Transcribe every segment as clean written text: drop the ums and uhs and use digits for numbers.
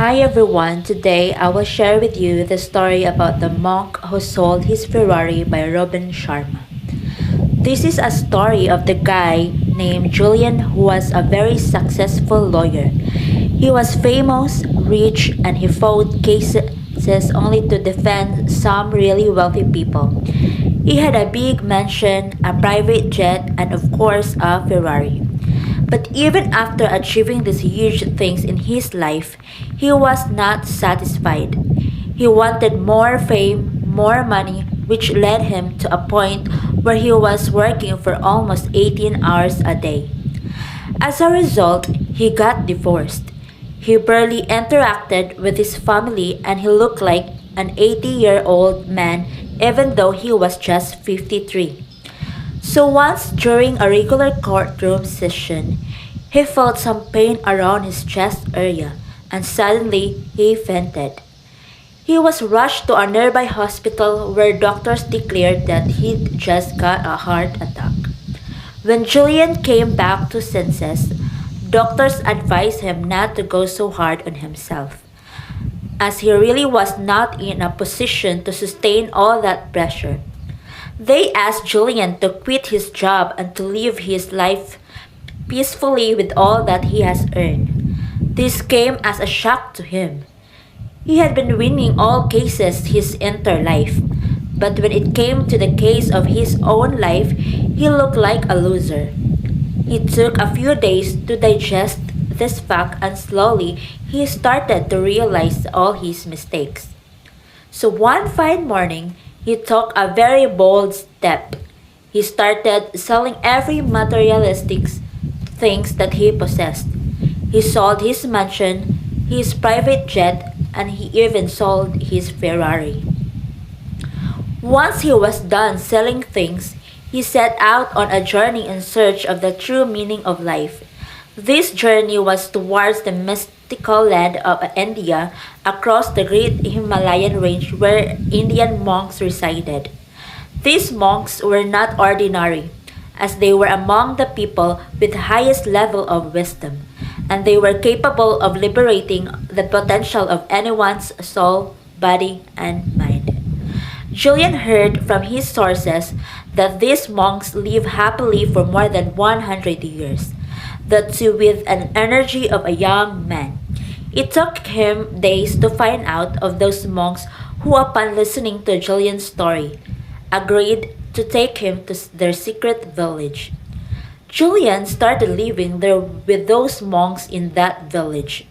Hi everyone, today I will share with you the story about the monk who sold his Ferrari by Robin Sharma. This is a story of the guy named Julian who was a very successful lawyer. He was famous, rich, and he fought cases only to defend some really wealthy people. He had a big mansion, a private jet, and of course a Ferrari. But even after achieving these huge things in his life, he was not satisfied. He wanted more fame, more money, which led him to a point where he was working for almost 18 hours a day. As a result, he got divorced. He barely interacted with his family and he looked like an 80-year-old man even though he was just 53. So once during a regular courtroom session, he felt some pain around his chest area and suddenly he fainted. He was rushed to a nearby hospital where doctors declared that he'd just got a heart attack. When Julian came back to senses, doctors advised him not to go so hard on himself, as he really was not in a position to sustain all that pressure. They asked Julian to quit his job and to live his life peacefully with all that he has earned. This came as a shock to him. He had been winning all cases his entire life, but when it came to the case of his own life, he looked like a loser. He took a few days to digest this fact and slowly he started to realize all his mistakes. So one fine morning, he took a very bold step. He started selling every materialistic things that he possessed. He sold his mansion, his private jet, and he even sold his Ferrari. Once he was done selling things, he set out on a journey in search of the true meaning of life. This journey was towards the mystical land of India, across the great Himalayan range where Indian monks resided. These monks were not ordinary, as they were among the people with the highest level of wisdom, and they were capable of liberating the potential of anyone's soul, body, and mind. Julian heard from his sources that these monks lived happily for more than 100 years, that too with an energy of a young man. It took him days to find out of those monks who, upon listening to Julian's story, agreed to take him to their secret village. Julian started living there with those monks in that village.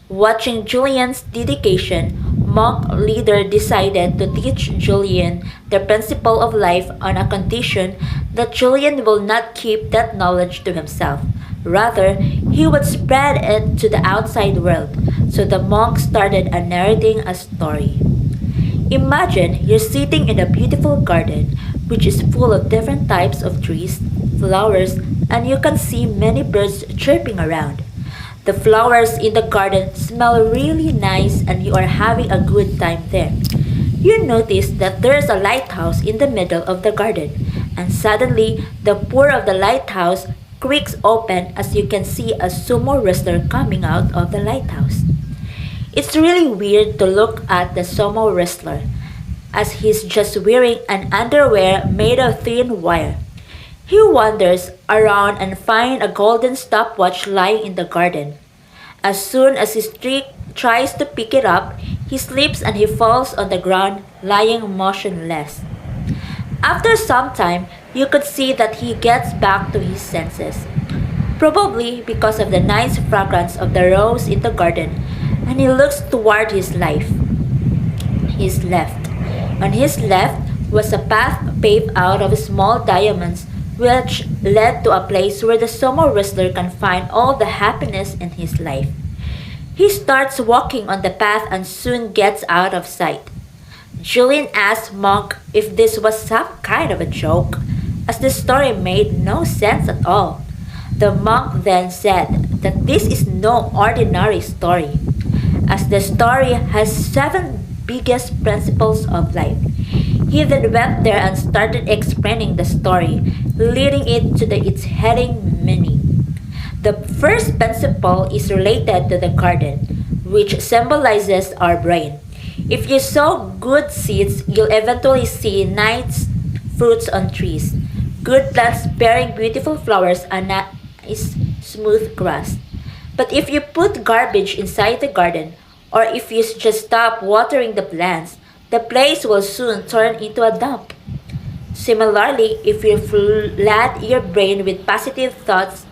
Watching Julian's dedication, monk leader decided to teach Julian the principle of life on a condition that Julian will not keep that knowledge to himself. Rather, he would spread it to the outside world. So the monk started narrating a story. Imagine you're sitting in a beautiful garden which is full of different types of trees, flowers, and you can see many birds chirping around. The flowers in the garden smell really nice and you are having a good time there. You notice that there's a lighthouse in the middle of the garden, and suddenly the door of the lighthouse creaks open as you can see a sumo wrestler coming out of the lighthouse. It's really weird to look at the sumo wrestler, as he's just wearing an underwear made of thin wire. He wanders around and finds a golden stopwatch lying in the garden. As soon as his streak tries to pick it up, he slips and he falls on the ground, lying motionless. After some time, you could see that he gets back to his senses, probably because of the nice fragrance of the rose in the garden, and he looks toward his life. His left. On his left was a path paved out of small diamonds which led to a place where the sumo wrestler can find all the happiness in his life. He starts walking on the path and soon gets out of sight. Julian asked Monk if this was some kind of a joke, as the story made no sense at all. The monk then said that this is no ordinary story, as the story has 7 biggest principles of life. He then went there and started explaining the story, leading it to its heading meaning. The first principle is related to the garden, which symbolizes our brain. If you sow good seeds, you'll eventually see nice fruits on trees, good plants bearing beautiful flowers and nice smooth grass. But if you put garbage inside the garden, or if you just stop watering the plants, the place will soon turn into a dump. Similarly, if you flood your brain with positive thoughts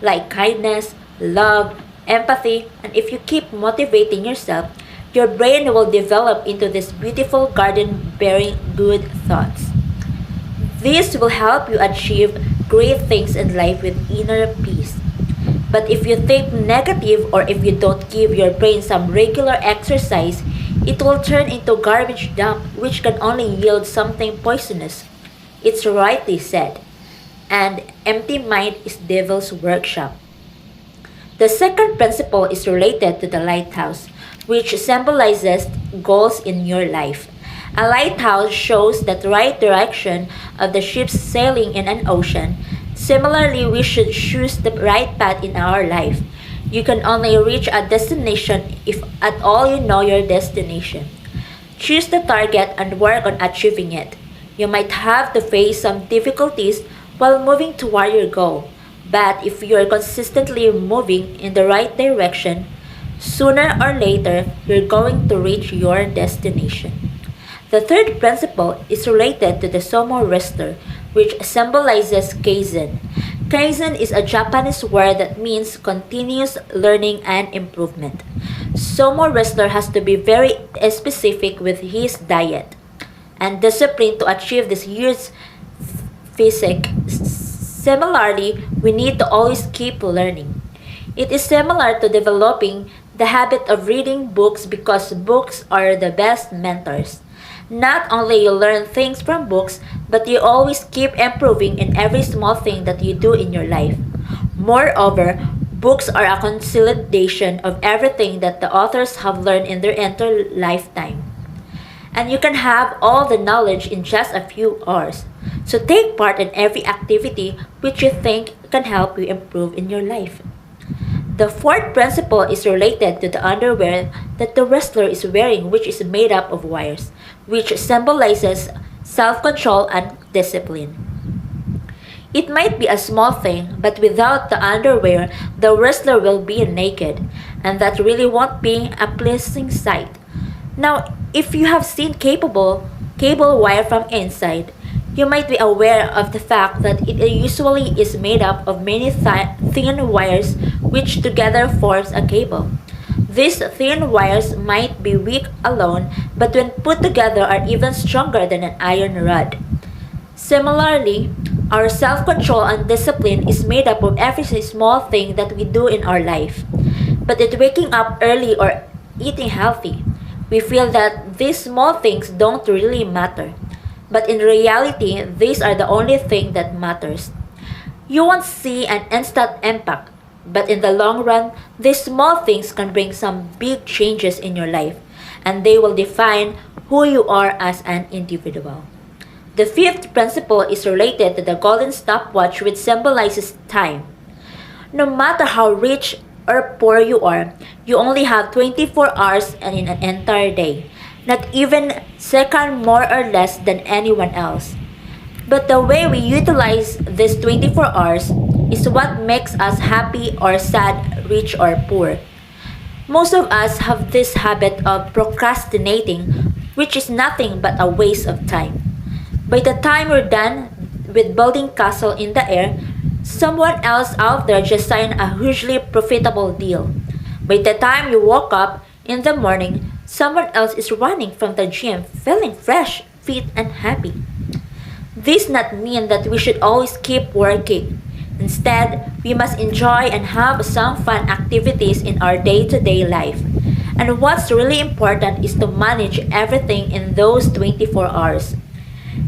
like kindness, love, empathy, and if you keep motivating yourself, your brain will develop into this beautiful garden bearing good thoughts. This will help you achieve great things in life with inner peace. But if you think negative or if you don't give your brain some regular exercise, it will turn into garbage dump which can only yield something poisonous. It's rightly said. And empty mind is devil's workshop. The second principle is related to the lighthouse, which symbolizes goals in your life. A lighthouse shows the right direction of the ship sailing in an ocean. Similarly, we should choose the right path in our life. You can only reach a destination if at all you know your destination. Choose the target and work on achieving it. You might have to face some difficulties while moving toward your goal, but if you are consistently moving in the right direction, sooner or later you're going to reach your destination. The third principle is related to the sumo wrestler, which symbolizes kaizen. Kaizen is a Japanese word that means continuous learning and improvement. Sumo wrestler has to be very specific with his diet and discipline to achieve this year's physique. Similarly, we need to always keep learning. It is similar to developing the habit of reading books because books are the best mentors. Not only you learn things from books, but you always keep improving in every small thing that you do in your life. Moreover, books are a consolidation of everything that the authors have learned in their entire lifetime. And you can have all the knowledge in just a few hours. So take part in every activity which you think can help you improve in your life. The fourth principle is related to the underwear that the wrestler is wearing, which is made up of wires, which symbolizes self-control and discipline. It might be a small thing, but without the underwear, the wrestler will be naked, and that really won't be a pleasing sight. Now, if you have seen cable wire from inside, you might be aware of the fact that it usually is made up of many thin wires which together forms a cable. These thin wires might be weak alone, but when put together are even stronger than an iron rod. Similarly, our self-control and discipline is made up of every small thing that we do in our life. But in waking up early or eating healthy, we feel that these small things don't really matter. But in reality, these are the only thing that matters. You won't see an instant impact, but in the long run, these small things can bring some big changes in your life, and they will define who you are as an individual. The fifth principle is related to the golden stopwatch, which symbolizes time. No matter how rich or poor you are, you only have 24 hours and in an entire day, not even second more or less than anyone else. But the way we utilize these 24 hours is what makes us happy or sad, rich or poor. Most of us have this habit of procrastinating, which is nothing but a waste of time. By the time we're done with building castle in the air, someone else out there just signed a hugely profitable deal. By the time you woke up in the morning, someone else is running from the gym feeling fresh, fit, and happy. This does not mean that we should always keep working. Instead, we must enjoy and have some fun activities in our day-to-day life. And what's really important is to manage everything in those 24 hours.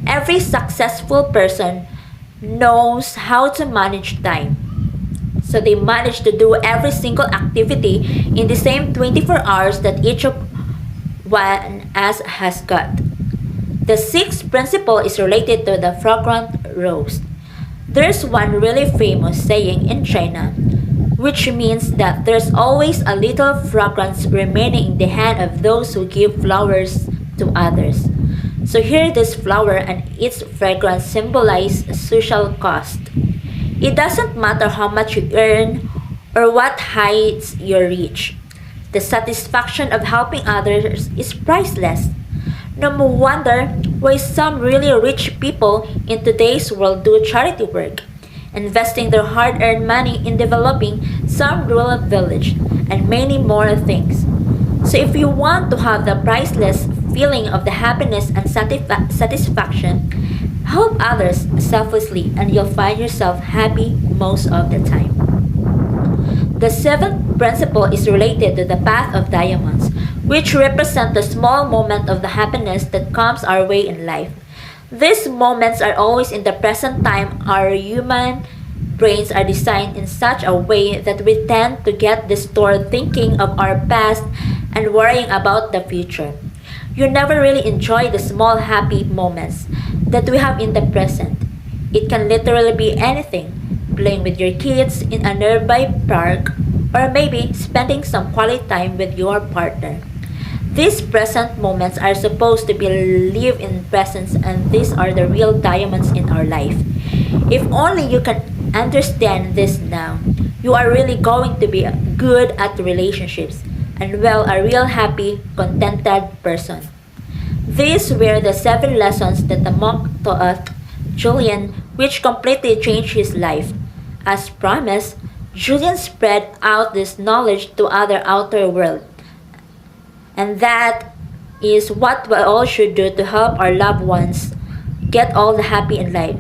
Every successful person knows how to manage time. So they manage to do every single activity in the same 24 hours that each of one us has got. The sixth principle is related to the fragrant rose. There's one really famous saying in China, which means that there's always a little fragrance remaining in the hand of those who give flowers to others. So here this flower and its fragrance symbolize social cost. It doesn't matter how much you earn or what heights you reach. The satisfaction of helping others is priceless. No wonder why some really rich people in today's world do charity work, investing their hard earned money in developing some rural village and many more things. So, if you want to have the priceless feeling of the happiness and satisfaction, help others selflessly and you'll find yourself happy most of the time. The seventh principle is related to the path of diamonds, which represent the small moment of the happiness that comes our way in life. These moments are always in the present time. Our human brains are designed in such a way that we tend to get distorted thinking of our past and worrying about the future. You never really enjoy the small happy moments that we have in the present. It can literally be anything, playing with your kids in a nearby park, or maybe spending some quality time with your partner. These present moments are supposed to be lived in presence, and these are the real diamonds in our life. If only you can understand this now, you are really going to be good at relationships and well, a real happy, contented person. These were the seven lessons that the monk taught Julian, which completely changed his life. As promised, Julian spread out this knowledge to other outer world. And that is what we all should do to help our loved ones get all the happy in life.